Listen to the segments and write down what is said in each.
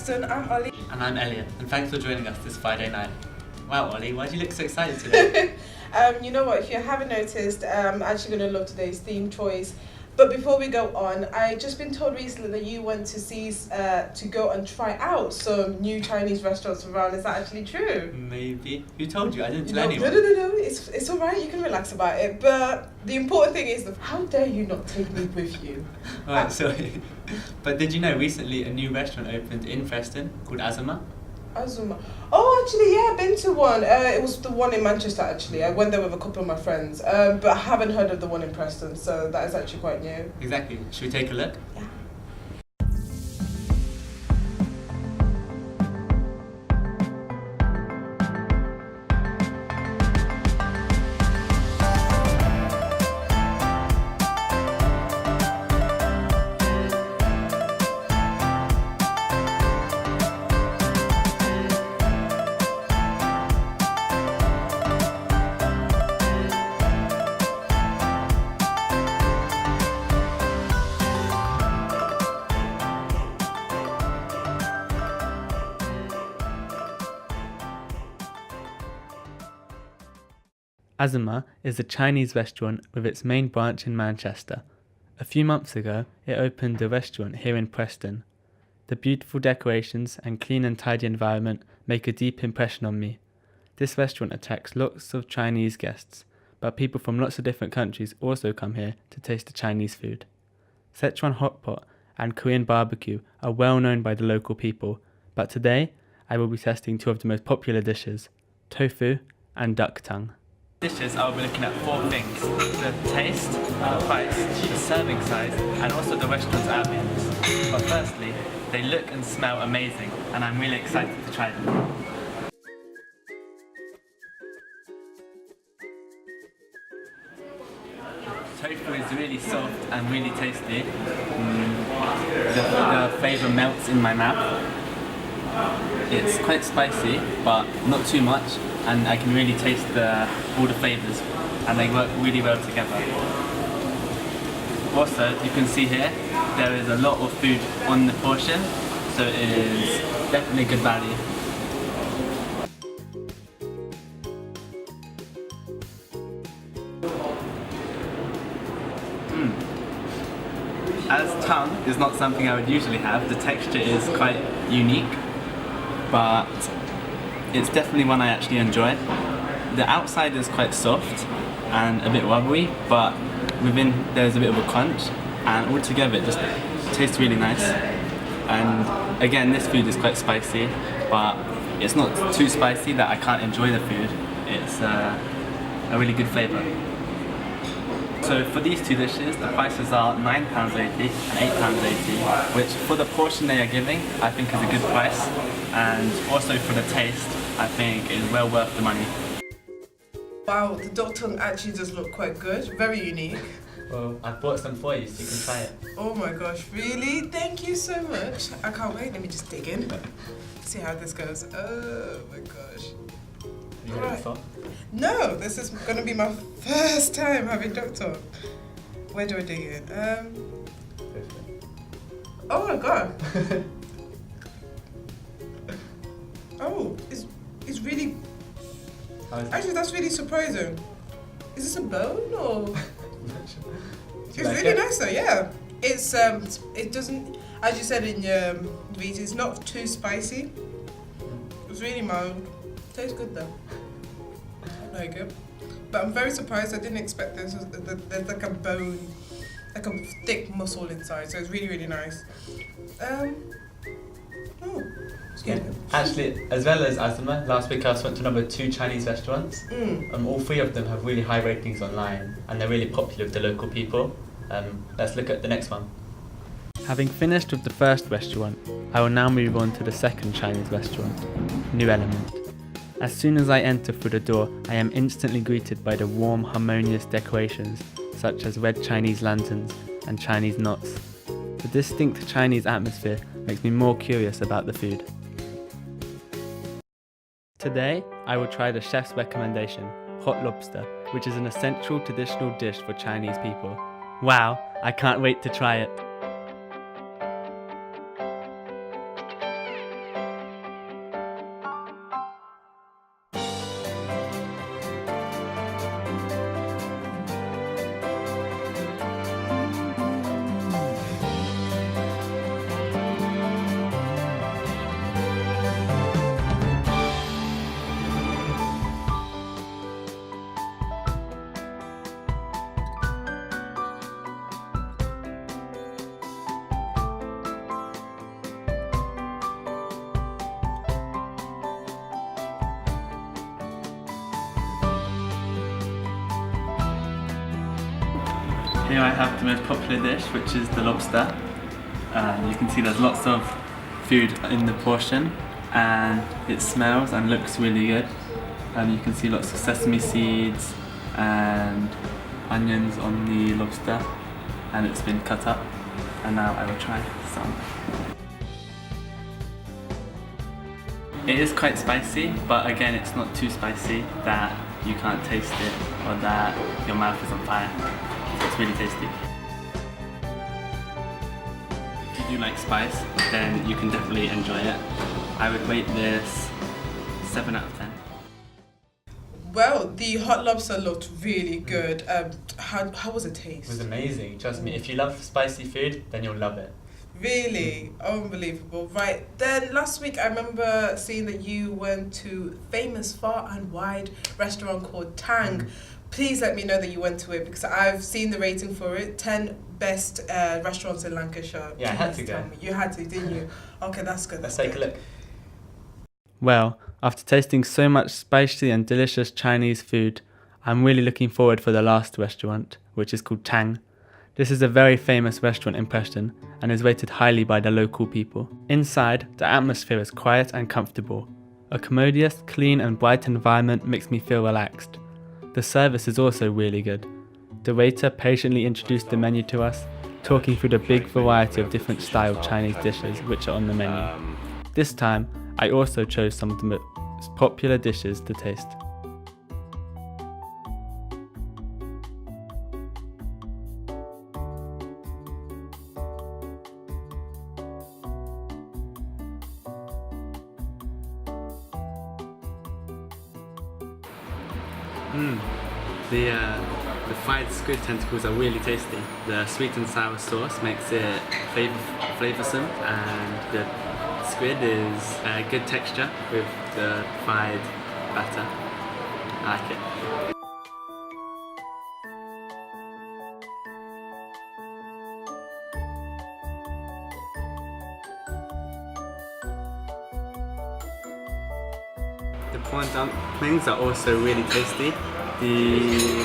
Preston, I'm Ollie. And I'm Elliot, and thanks for joining us this Friday night. Wow, Ollie, why do you look so excited today? You know what, if you haven't noticed, I'm actually going to love today's theme choice. But before we go on, I just been told recently that you went to go and try out some new Chinese restaurants around. Is that actually true? Maybe. Who told you? I didn't tell anyone. No. It's all right. You can relax about it. But the important thing is, how dare you not take me with you? Alright, sorry. But did you know recently a new restaurant opened in Preston called Amma? Azuma. Oh, actually, yeah, I've been to one. It was the one in Manchester, actually. I went there with a couple of my friends, but I haven't heard of the one in Preston, so that is actually quite new. Exactly. Should we take a look? Yeah. Amma is a Chinese restaurant with its main branch in Manchester. A few months ago, it opened a restaurant here in Preston. The beautiful decorations and clean and tidy environment make a deep impression on me. This restaurant attracts lots of Chinese guests, but people from lots of different countries also come here to taste the Chinese food. Szechuan hot pot and Korean barbecue are well known by the local people, but today I will be testing two of the most popular dishes, tofu and duck tongue. Dishes, I will be looking at four things: the taste, the price, the serving size, and also the restaurant's ambience. But firstly, they look and smell amazing, and I'm really excited to try them. Tofu is really soft and really tasty. The flavour melts in my mouth. It's quite spicy, but not too much, and I can really taste all the flavours, and they work really well together. Also, you can see here, there is a lot of food on the portion, so it is definitely good value. As tongue is not something I would usually have, the texture is quite unique, but it's definitely one I actually enjoy. The outside is quite soft and a bit rubbery, but within there's a bit of a crunch, and altogether it just tastes really nice. And again, this food is quite spicy, but it's not too spicy that I can't enjoy the food. It's a really good flavour. So for these two dishes, the prices are £9.80 and £8.80, which for the portion they are giving, I think is a good price, and also for the taste, I think is well worth the money. Wow, the duck tongue actually does look quite good, very unique. Well, I bought some for you so you can try it. Oh my gosh, really? Thank you so much. I can't wait, let me just dig in. See how this goes. Oh my gosh. Have you had it before? No, this is going to be my first time having duck tongue. Where do I dig in? Oh my god. Oh, it's really... Actually, that's really surprising. Is this a bone or...? It's really nice though, yeah. It's it doesn't, as you said in your video, it's not too spicy. It's really mild. Tastes good though. I like it. But I'm very surprised. I didn't expect this. There's like a bone, like a thick muscle inside. So it's really, really nice. Oh, it's good. Yeah. Actually, as well as Amma, last week I also went to number 2 Chinese restaurants. All 3 of them have really high ratings online, and they're really popular with the local people. Let's look at the next one. Having finished with the first restaurant, I will now move on to the second Chinese restaurant, New Element. As soon as I enter through the door, I am instantly greeted by the warm, harmonious decorations, such as red Chinese lanterns and Chinese knots. The distinct Chinese atmosphere makes me more curious about the food. Today, I will try the chef's recommendation, hot lobster, which is an essential traditional dish for Chinese people. Wow, I can't wait to try it. Here I have the most popular dish, which is the lobster. You can see there's lots of food in the portion, and it smells and looks really good. You can see lots of sesame seeds and onions on the lobster, and it's been cut up. And now I will try some. It is quite spicy, but again it's not too spicy that you can't taste it or that your mouth is on fire. So it's really tasty. If you do like spice, then you can definitely enjoy it. I would rate this 7 out of 10. Well, the hot lobster looked really good. How was it taste? It was amazing, trust me. If you love spicy food, then you'll love it. Really? Unbelievable. Right, then last week I remember seeing that you went to famous far and wide restaurant called Tang. Please let me know that you went to it, because I've seen the rating for it. 10 best restaurants in Lancashire. Yeah, I had to go. You had to, didn't you? Okay, that's good. Let's take a look. Well, after tasting so much spicy and delicious Chinese food, I'm really looking forward for the last restaurant, which is called Tang. This is a very famous restaurant in Preston and is rated highly by the local people. Inside, the atmosphere is quiet and comfortable. A commodious, clean and bright environment makes me feel relaxed. The service is also really good. The waiter patiently introduced the menu to us, talking through the big variety of different style Chinese dishes which are on the menu. This time, I also chose some of the most popular dishes to taste. The fried squid tentacles are really tasty. The sweet and sour sauce makes it flavoursome, and the squid is a good texture with the fried batter. I like it. The prawn dumplings are also really tasty. The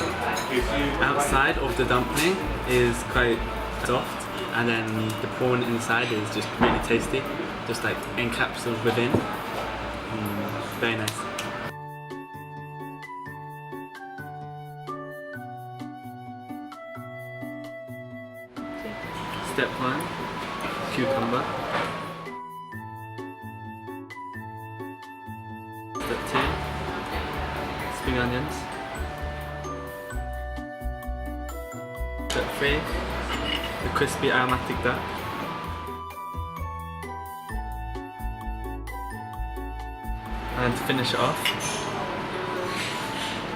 outside of the dumpling is quite soft, and then the prawn inside is just really tasty, just like encapsulated within. Very nice. Step 1, cucumber. Step 2, spring onions. Step 3, the crispy aromatic duck. And to finish it off,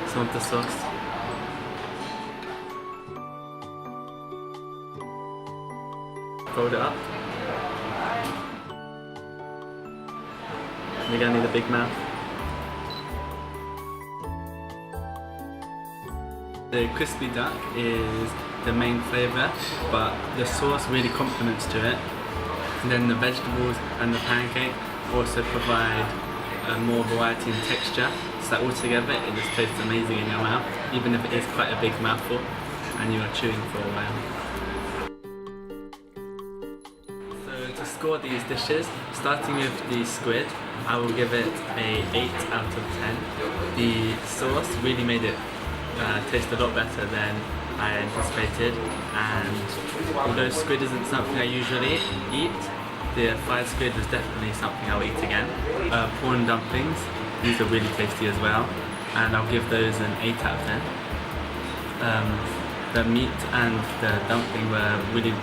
some of the sauce. Fold it up. And again, need a big mouth. The crispy duck is the main flavour, but the sauce really complements to it. And then the vegetables and the pancake also provide more variety and texture, so that altogether it just tastes amazing in your mouth, even if it is quite a big mouthful and you are chewing for a while. So to score these dishes, starting with the squid, I will give it a 8 out of 10. The sauce really made it taste a lot better than I anticipated, and although squid isn't something I usually eat, the fried squid was definitely something I'll eat again. Prawn dumplings, these are really tasty as well, and I'll give those an 8 out of 10. The meat and the dumpling were really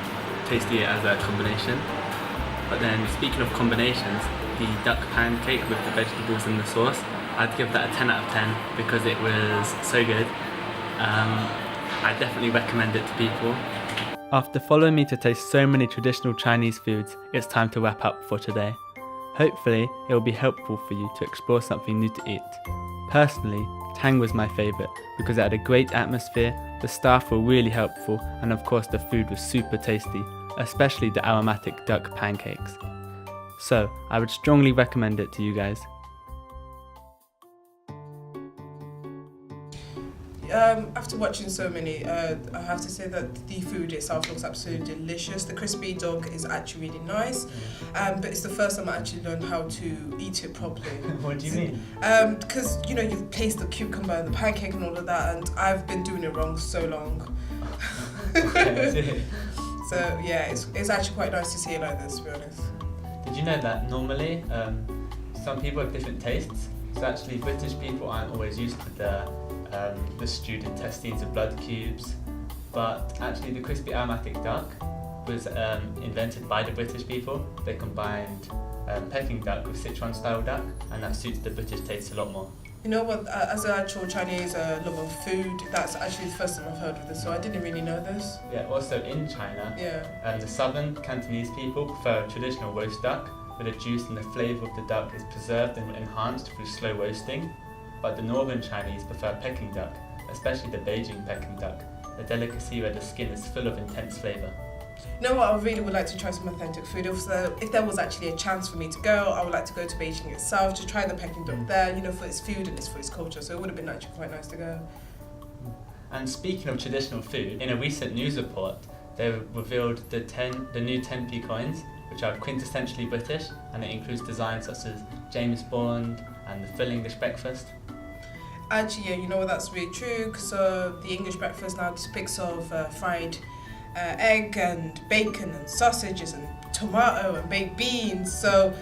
tasty as a combination. But then, speaking of combinations, the duck pancake with the vegetables and the sauce, I'd give that a 10 out of 10 because it was so good. I definitely recommend it to people. After following me to taste so many traditional Chinese foods, it's time to wrap up for today. Hopefully, it will be helpful for you to explore something new to eat. Personally, Tang was my favourite because it had a great atmosphere, the staff were really helpful, and of course the food was super tasty, especially the aromatic duck pancakes. So, I would strongly recommend it to you guys. after watching so many, I have to say that the food itself looks absolutely delicious. The crispy dog is actually really nice, but it's the first time I actually learned how to eat it properly. What do you mean? Because, you know, you place the cucumber and the pancake and all of that, and I've been doing it wrong so long. Okay, So yeah, it's actually quite nice to see it like this, to be honest. Did you know that normally some people have different tastes? So actually British people aren't always used to the stewed intestines and blood cubes, but actually the crispy aromatic duck was invented by the British people. They combined Peking duck with Sichuan style duck, and that suits the British taste a lot more. You know what, as an actual Chinese lover of food, that's actually the first time I've heard of this, so I didn't really know this. Yeah, also in China, the southern Cantonese people prefer a traditional roast duck, where the juice and the flavour of the duck is preserved and enhanced through slow roasting. But the northern Chinese prefer Peking duck, especially the Beijing Peking duck, a delicacy where the skin is full of intense flavour. You know what, I really would like to try some authentic food. If there was actually a chance for me to go, I would like to go to Beijing itself to try the Peking duck there, you know, for its food and it's for its culture, so it would have been actually quite nice to go. And speaking of traditional food, in a recent news report, they revealed the new 10p coins, which are quintessentially British, and it includes designs such as James Bond and the full English breakfast. Actually, yeah, you know what, that's really true, so the English breakfast now depicts of fried egg and bacon and sausages and tomato and baked beans, so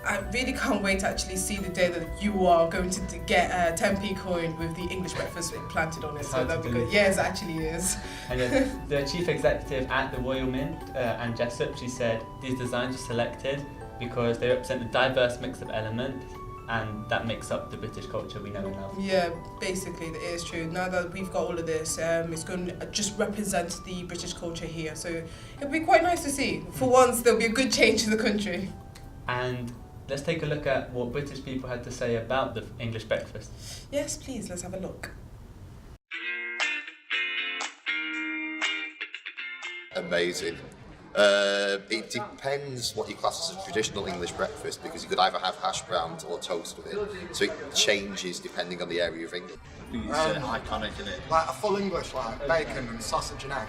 I really can't wait to actually see the day that you are going to get a 10p coin with the English breakfast planted on it, so that'd be good. Yes, it actually is. And the chief executive at the Royal Mint, Anne Jessup, she said these designs were selected because they represent a diverse mix of elements, and that makes up the British culture we know and love. Yeah, basically it is true. Now that we've got all of this, it's going to just represent the British culture here, so it'll be quite nice to see. For once, there'll be a good change in the country. And let's take a look at what British people had to say about the English breakfast. Yes, please, let's have a look. Amazing. It depends what you class as a traditional English breakfast, because you could either have hash browns or toast with it, so it changes depending on the area of England. It's iconic, isn't it? Like a full English, like bacon and sausage and egg.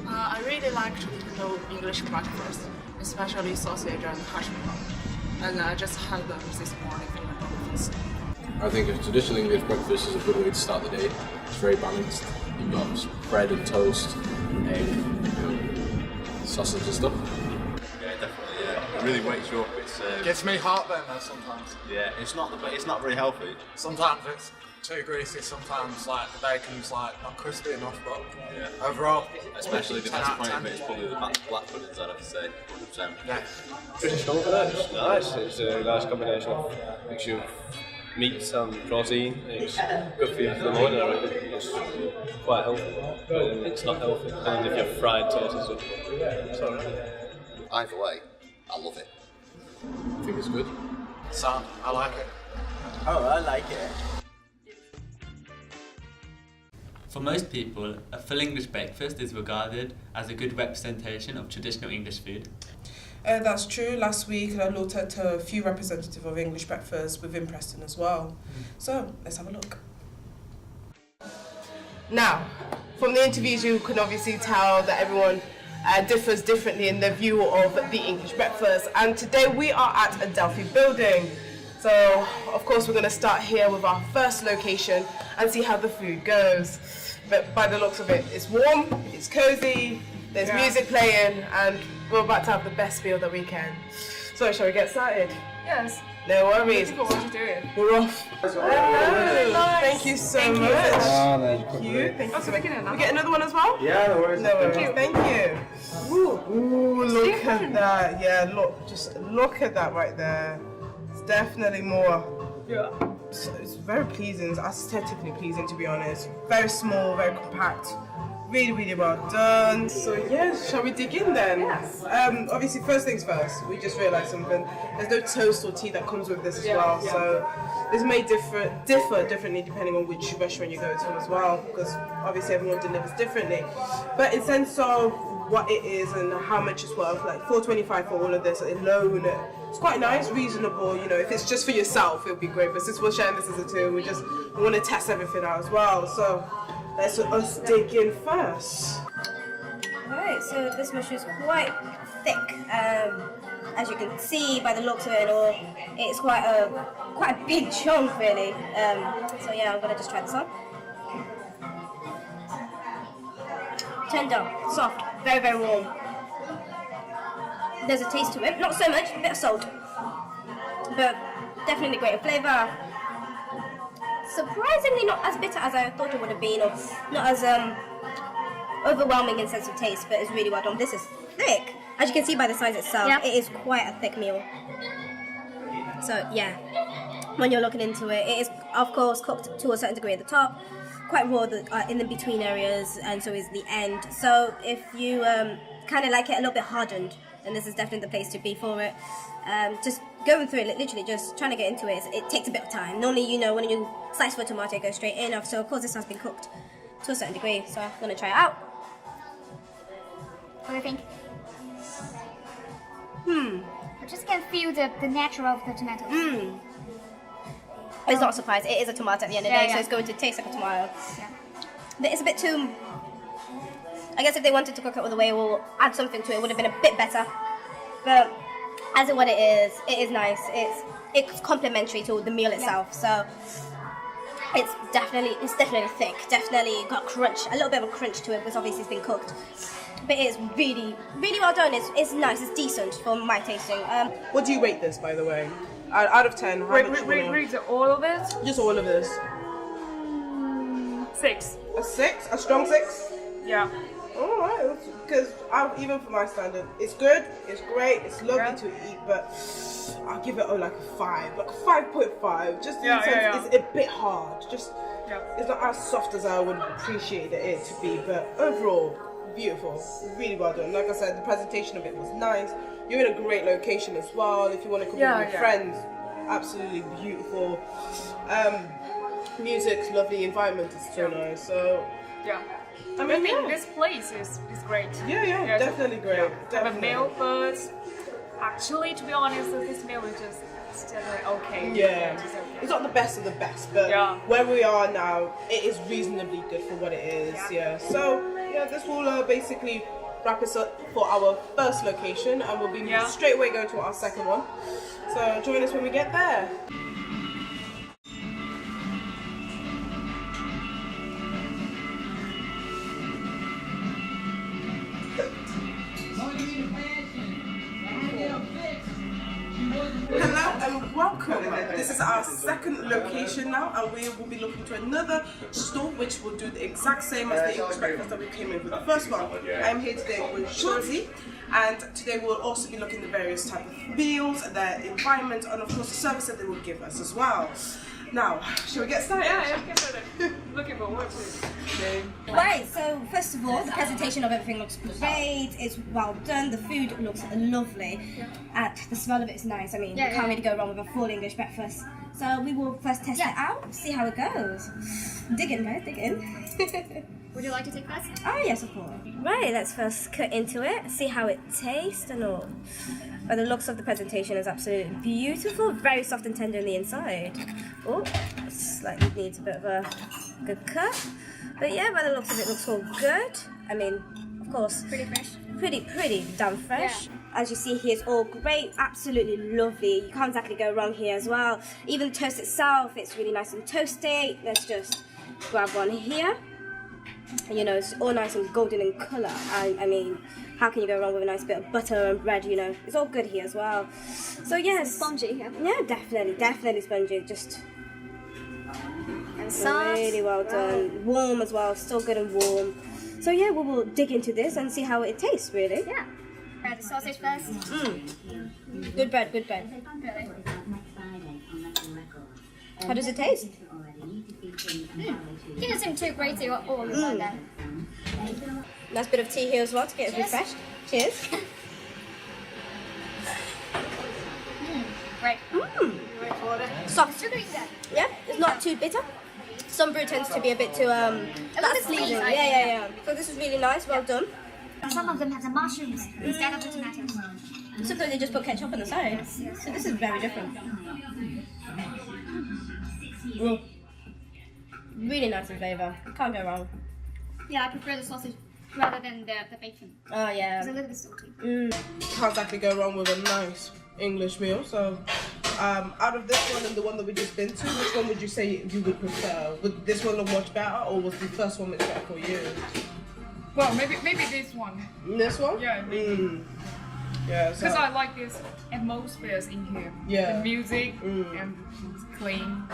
I really like traditional English breakfast, especially sausage and hash brown. And I just had them this morning for my breakfast. I think a traditional English breakfast is a good way to start the day. It's very balanced. You've got bread and toast, egg, sausage and stuff. Yeah, definitely. Yeah, it really wakes you up. It's Gets me heartburn though sometimes. yeah, it's not very healthy. Sometimes it's too greasy, sometimes like the bacon's like not crispy enough, but Yeah. overall, Especially the 10 best out of point of 10. it is probably the black puddings, I'd have to say. 100%. Yeah. British comfort, it's nice. It's a nice combination of mixture of meats and protein. It's good for you for the morning, I reckon. It's quite healthy, but it's not healthy. And if you have fried toast and stuff, it's alright. Either way, I love it. I think it's good. Sound, I like it. Oh, I like it. For most people, a full English breakfast is regarded as a good representation of traditional English food. That's true. Last week I looked at a few representatives of English breakfast within Preston as well. So let's have a look. Now, from the interviews you can obviously tell that everyone differs differently in their view of the English breakfast, and today we are at a Delphi building. So of course we're going to start here with our first location and see how the food goes. But by the looks of it, it's warm, it's cozy, there's music playing, and we're about to have the best meal that we can. So shall we get started? Yes. No worries. What you doing? We're off. Hello. Thank you so much. Thank you. Thank you. So we're getting another. We get another one as well? Yeah, no worries. No worries. Thank you. Ooh, look at that. Yeah, look, just look at that right there. It's definitely more. Yeah. It's very pleasing. It's aesthetically pleasing, to be honest. Very small, very compact. Really, really well done. So yeah, shall we dig in then? Yes. Obviously, first things first. We just realised something. There's no toast or tea that comes with this as well. So this may differ differently depending on which restaurant you go to as well, because obviously everyone delivers differently. But in sense of what it is and how much it's worth, like $4.25 for all of this alone. It's quite nice, reasonable. You know, if it's just for yourself, it'll be great. But since we're sharing this as a two, we want to test everything out as well. So let's us dig in first. Right, so this mushroom is quite thick. As you can see by the looks of it all, it's quite a big chunk really. So yeah, I'm gonna just try this on. Tender, soft, very, very warm. There's a taste to it, not so much, a bit of salt, but definitely great in flavour. Surprisingly not as bitter as I thought it would have been, or not as overwhelming in sense of taste, but it's really well done. This is thick. As you can see by the size itself, it is quite a thick meal. So yeah, when you're looking into it, it is of course cooked to a certain degree at the top, quite raw in the between areas, and so is the end. So if you kind of like it a little bit hardened, then this is definitely the place to be for it. Just going through it, literally just trying to get into it, it takes a bit of time. Normally, you know, when you slice for a tomato, it goes straight in. So of course this has been cooked to a certain degree, so I'm going to try it out. What do you think? I just can feel the nature of the tomatoes. It's not a surprise, it is a tomato at the end of the day, so it's going to taste like a tomato. Yeah. But it's a bit too... I guess if they wanted to cook it all the way or add something to it, it would have been a bit better. But as in what it is nice. It's complementary to the meal itself, so it's definitely thick, definitely got crunch, a little bit of a crunch to it because obviously it's been cooked. But it's really, really well done. It's nice, it's decent for my tasting. What do you rate this, by the way? Out of 10, how much you wanna... Rate all of it? Just all of this. 6. A 6? A strong 6? Yeah. Alright, because even for my standard, it's good, it's great, it's lovely to eat, but I'll give it like a 5, like a 5.5. Just in the sense it's a bit hard. Just it's not as soft as I would appreciate it to be, but overall, beautiful, really well done. Like I said, the presentation of it was nice. You're in a great location as well. If you want to come with your friends, absolutely beautiful. Music's lovely, environment is so nice. So I think this place is great. Yeah, definitely great. Have a meal, but actually, to be honest, this meal is just still okay. Yeah, it's not the best of the best, but where we are now, it is reasonably good for what it is. Yeah. So this will basically wrap us up for our first location, and we'll be straight away going to our second one. So join us when we get there. Hello and welcome. This is our second location now, and we will be looking to another store which will do the exact same as the English breakfast that we came in with the first one. I am here today with Shorty, and today we'll also be looking at the various type of meals, their environment, and of course the service that they will give us as well. Now, shall we get started? Yeah, get started. Looking forward to it. Right, so first of all, the presentation of everything looks great, it's well done, the food looks lovely, and the smell of it is nice. I mean, you can't really go wrong with a full English breakfast. So we will first test it out, see how it goes. Dig in, right? Dig in. Would you like to take first? Oh yes, of course. Right, let's first cut into it, see how it tastes and all. But the looks of the presentation is absolutely beautiful, very soft and tender on the inside. Oh, slightly needs a bit of a good cut. But yeah, by the looks of it, looks all good. I mean, of course, pretty fresh. Pretty damn fresh. As you see here, it's all great, absolutely lovely. You can't exactly go wrong here as well. Even the toast itself, it's really nice and toasty. Let's just grab one here. You know, it's all nice and golden in colour. I mean, how can you go wrong with a nice bit of butter and bread, you know? It's all good here as well. So yes. Spongy, yeah, definitely spongy. Just and soft. Really well done. Warm as well, still good and warm. So yeah, we will dig into this and see how it tastes, really. Yeah. Try the sausage first. Good bread. How does it taste? Didn't seem too graty or all like that. Nice bit of tea here as well to get it refreshed. Cheers. Great. Soft. Yeah, it's not too bitter. Some brew tends to be a bit too sweet. Yeah. So this is really nice, well done. Some of them have the mushrooms instead of the tomatoes. Sometimes they just put ketchup on the side. So this is very different. Really nice in flavour. Can't go wrong. Yeah, I prefer the sausage rather than the bacon. Oh yeah. It's a little bit salty. Can't exactly go wrong with a nice English meal. So, out of this one and the one that we just been to, which one would you say you would prefer? Would this one look much better, or was the first one much better for you? Well, maybe this one. This one? Yeah, maybe. Yeah, because I like this atmosphere in here. Yeah. The music and it's clean.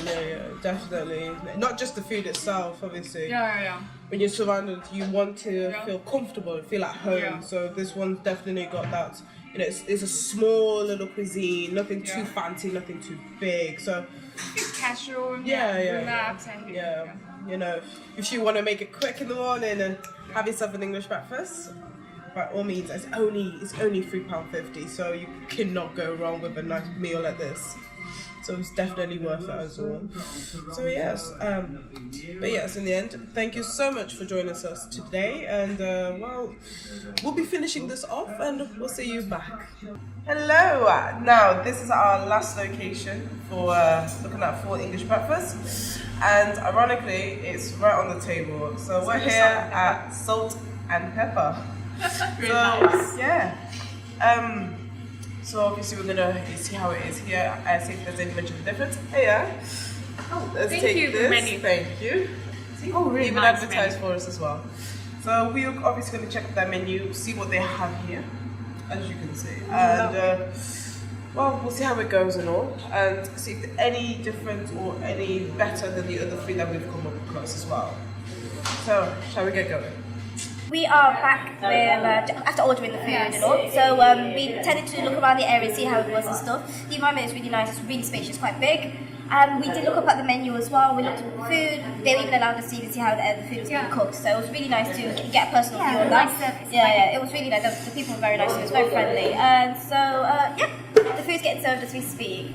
Yeah, definitely. Not just the food itself, obviously. Yeah. When you're surrounded, you want to feel comfortable, feel at home. Yeah. So this one's definitely got that. You know, it's a small little cuisine, nothing too fancy, nothing too big. So it's casual. Relax. And You know, if you want to make it quick in the morning and have yourself an English breakfast, by all means, it's only £3.50, so you cannot go wrong with a nice meal like this. So it's definitely worth it as well. So yes, but yes, in the end, thank you so much for joining us today, and well, we'll be finishing this off, and we'll see you back. Hello. Now this is our last location for looking at full English breakfast, and ironically, it's right on the table. So we're here at Salt and Pepper. Really nice. Yeah. So obviously we're gonna see how it is here. See if there's any mention of difference. Hey, yeah. Let's thank take you, this. menu. Thank you. See, really even nice advertised menu. for us as well. So we're obviously gonna check their menu, see what they have here, as you can see, and well, we'll see how it goes and all, and see if any different or any better than the other three that we've come up across as well. So, shall we get going? We are back with, after ordering the food and all, so we tended to look around the area, see how it was and stuff. The environment is really nice, it's really spacious, quite big. We did look up at the menu as well, we looked at the food, they even allowed us to see how the food was being cooked, so it was really nice to get a personal view on that. It was really nice, the people were very nice, it was very friendly. And so, yeah, the food's getting served as we speak.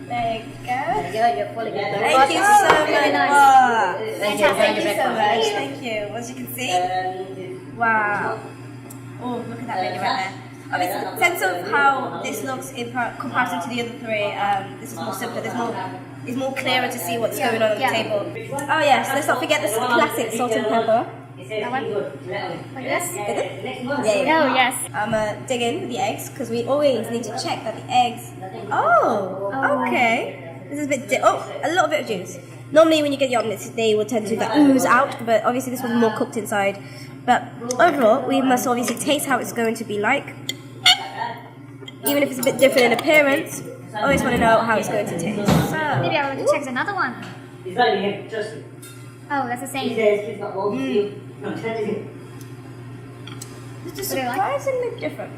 There you go. Thank you so much. Thank you so much. Thank you. As you can see. Wow. Oh, look at that menu right there. Obviously, the sense of how this looks in comparison to the other three, this is more simpler. It's more clearer to see what's going on the table. Oh yes, let's not forget this classic salt and pepper. That one? Like this? Yeah. Oh, yes. I'm dig in with the eggs because we always need to check that the eggs. Oh, okay. This is a bit. A little bit of juice. Normally, when you get the omelets, they will tend to ooze out, but obviously this one's more cooked inside. But overall, we must obviously taste how it's going to be like. Even if it's a bit different in appearance, I always want to know how it's going to taste. So, maybe I will check another one. Oh, that's the same. It's just surprisingly different.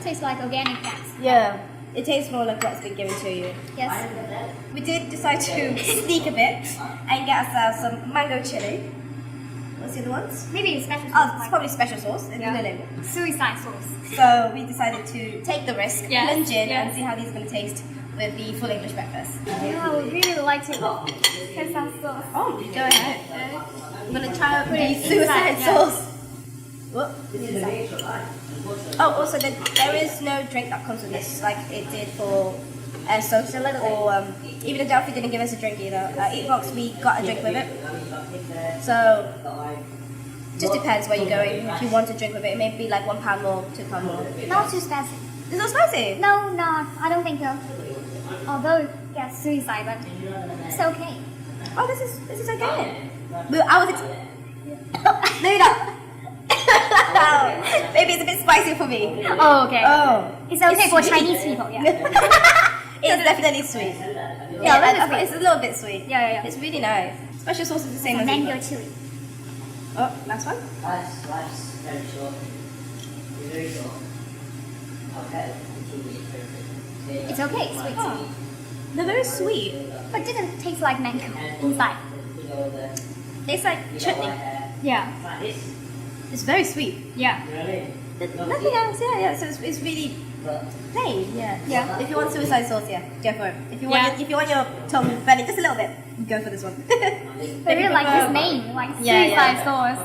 Tastes like organic fats. Yeah, it tastes more like what's been given to you. Yes. We did decide to sneak a bit and get ourselves some mango chili. What's the other ones? Maybe it's special sauce. Oh, it's probably special sauce. It's in the label. Suicide sauce. So we decided to take the risk, plunge in, and see how these are going to taste with the full English breakfast. Yeah, I would really like to taste that sauce. Oh, go ahead. I'm going to try out the suicide sauce. What? Oh, also there is no drink that comes with this, like it did for sauce, or even Adelphi didn't give us a drink either. Eatbox, we got a drink with it. So, just depends where you're going. If you want a drink with it, it may be like £1 more, £2 more. Not too spicy. It's not spicy? No, I don't think so. Although, yeah, suicide, but it's okay. Oh, this is okay. But I was maybe not. Maybe it's a bit spicy for me. Oh, okay. Oh, it's okay for Chinese people. Yeah. It's definitely sweet. Yeah, it's a little bit sweet. Yeah. It's really nice. Special sauce is the same as mango chili. Oh, last one. Very short. Very short. Okay. It's okay. It's sweet. Oh. They're very sweet, but it didn't taste like mango inside. Tastes like chutney. Yeah. It's very sweet. Yeah. Nothing else. Yeah. So it's really plain. Yeah. If you want suicide sauce, go for it. If you want your tongue burning just a little bit, go for this one. I really like this name, like suicide sauce.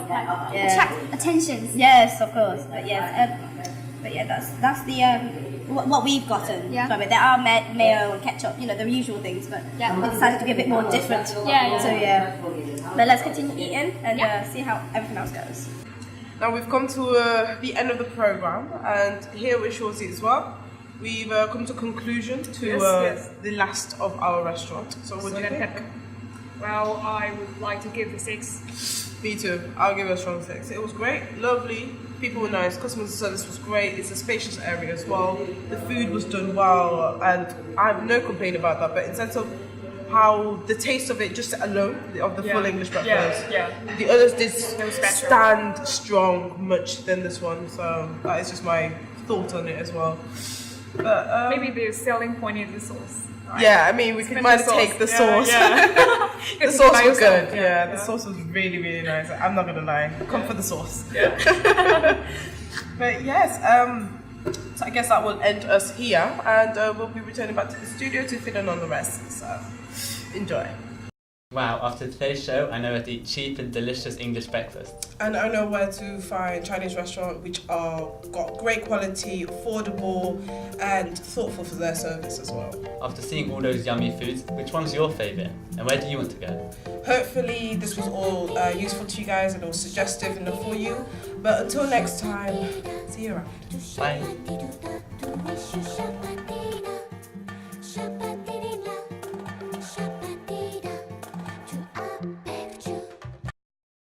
Attract attention. Yes, of course. But yeah, that's the what we've gotten from it. There are mayo and ketchup, the usual things, but we decided to be a bit more different. So but let's continue eating and see how everything else goes. Now we've come to the end of the program, and here with Shorty as well. We've come to a conclusion to the last of our restaurant. So what do you think? Well, I would like to give a 6. Me too. I'll give it a strong 6. It was great, lovely. People were nice. Customer service was great. It's a spacious area as well. The food was done well, and I have no complaint about that. But in terms of how the taste of it, just alone, of the full English breakfast, the others did stand strong much than this one. So that is just my thought on it as well. But, maybe the selling point is the sauce. Right? Yeah, I mean, we might take the sauce. The sauce was good. The sauce was really, really nice. I'm not gonna lie. Come for the sauce. But yes, so I guess that will end us here, and we'll be returning back to the studio to fit in on the rest. So enjoy. Wow, after today's show, I know where to eat cheap and delicious English breakfast. And I know where to find Chinese restaurants which are got great quality, affordable, and thoughtful for their service as well. After seeing all those yummy foods, which one's your favourite? And where do you want to go? Hopefully this was all useful to you guys and all suggestive enough for you. But until next time, see you around. Bye.